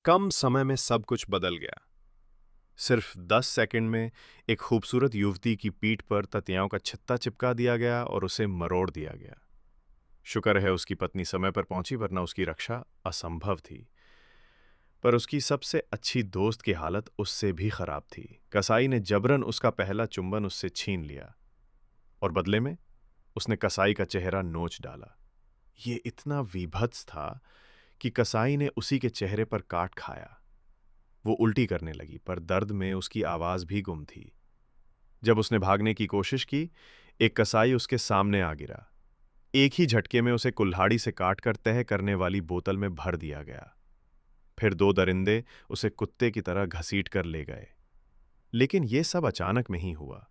कम समय में सब कुछ बदल गया। सिर्फ 10 सेकंड में एक खूबसूरत युवती की पीठ पर ततियाओं का छत्ता चिपका दिया गया और उसे मरोड़ दिया गया। शुक्र है उसकी पत्नी समय पर पहुंची, वरना उसकी रक्षा असंभव थी। पर उसकी सबसे अच्छी दोस्त की हालत उससे भी खराब थी। कसाई ने जबरन उसका पहला चुंबन उससे छीन लिया और बदले में उसने कसाई का चेहरा नोच डाला। ये इतना वीभत्स था कि कसाई ने उसी के चेहरे पर काट खाया। वो उल्टी करने लगी, पर दर्द में उसकी आवाज भी गुम थी। जब उसने भागने की कोशिश की, एक कसाई उसके सामने आ गिरा। एक ही झटके में उसे कुल्हाड़ी से काटकर तह करने वाली बोतल में भर दिया गया। फिर दो दरिंदे उसे कुत्ते की तरह घसीट कर ले गए। लेकिन यह सब अचानक में ही हुआ।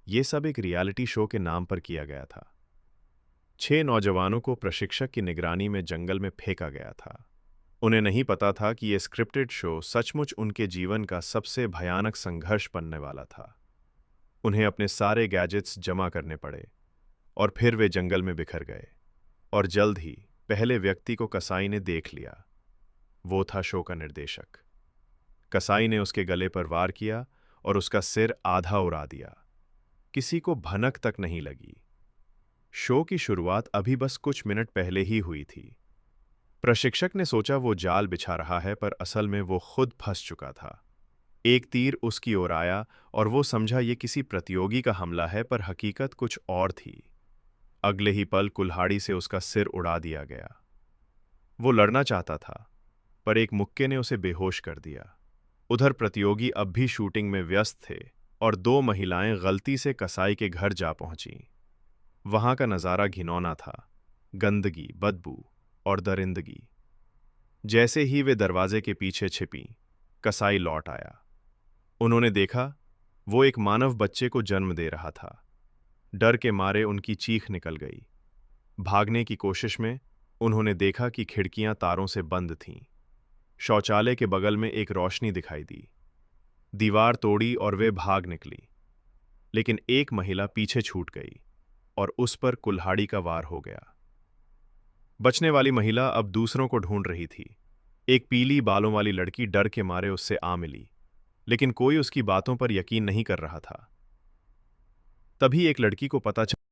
यह सब एक रियलिटी शो के नाम पर किया गया था। 6 नौजवानों को प्रशिक्षक की निगरानी में जंगल में फेंका गया था। उन्हें नहीं पता था कि यह स्क्रिप्टेड शो सचमुच उनके जीवन का सबसे भयानक संघर्ष बनने वाला था। उन्हें अपने सारे गैजेट्स जमा करने पड़े और फिर वे जंगल में बिखर गए। और जल्द ही पहले व्यक्ति को कसाई ने देख लिया। वो था शो का निर्देशक। कसाई ने उसके गले पर वार किया और उसका सिर आधा उड़ा दिया। किसी को भनक तक नहीं लगी। शो की शुरुआत अभी बस कुछ मिनट पहले ही हुई थी। प्रशिक्षक ने सोचा वो जाल बिछा रहा है, पर असल में वो खुद फंस चुका था। एक तीर उसकी ओर आया और वो समझा ये किसी प्रतियोगी का हमला है, पर हकीकत कुछ और थी। अगले ही पल कुल्हाड़ी से उसका सिर उड़ा दिया गया। वो लड़ना चाहता था, पर एक मुक्के ने उसे बेहोश कर दिया। उधर प्रतियोगी अब भी शूटिंग में व्यस्त थे और 2 महिलाएं गलती से कसाई के घर जा पहुंची। वहां का नजारा घिनौना था। गंदगी, बदबू और दरिंदगी। जैसे ही वे दरवाजे के पीछे छिपी, कसाई लौट आया। उन्होंने देखा वो एक मानव बच्चे को जन्म दे रहा था। डर के मारे उनकी चीख निकल गई। भागने की कोशिश में उन्होंने देखा कि खिड़कियां तारों से बंद थीं। शौचालय के बगल में एक रोशनी दिखाई दी। दीवार तोड़ी और वे भाग निकली। लेकिन एक महिला पीछे छूट गई और उस पर कुल्हाड़ी का वार हो गया। बचने वाली महिला अब दूसरों को ढूंढ रही थी। एक पीली बालों वाली लड़की डर के मारे उससे आ मिली, लेकिन कोई उसकी बातों पर यकीन नहीं कर रहा था। तभी एक लड़की को पता चला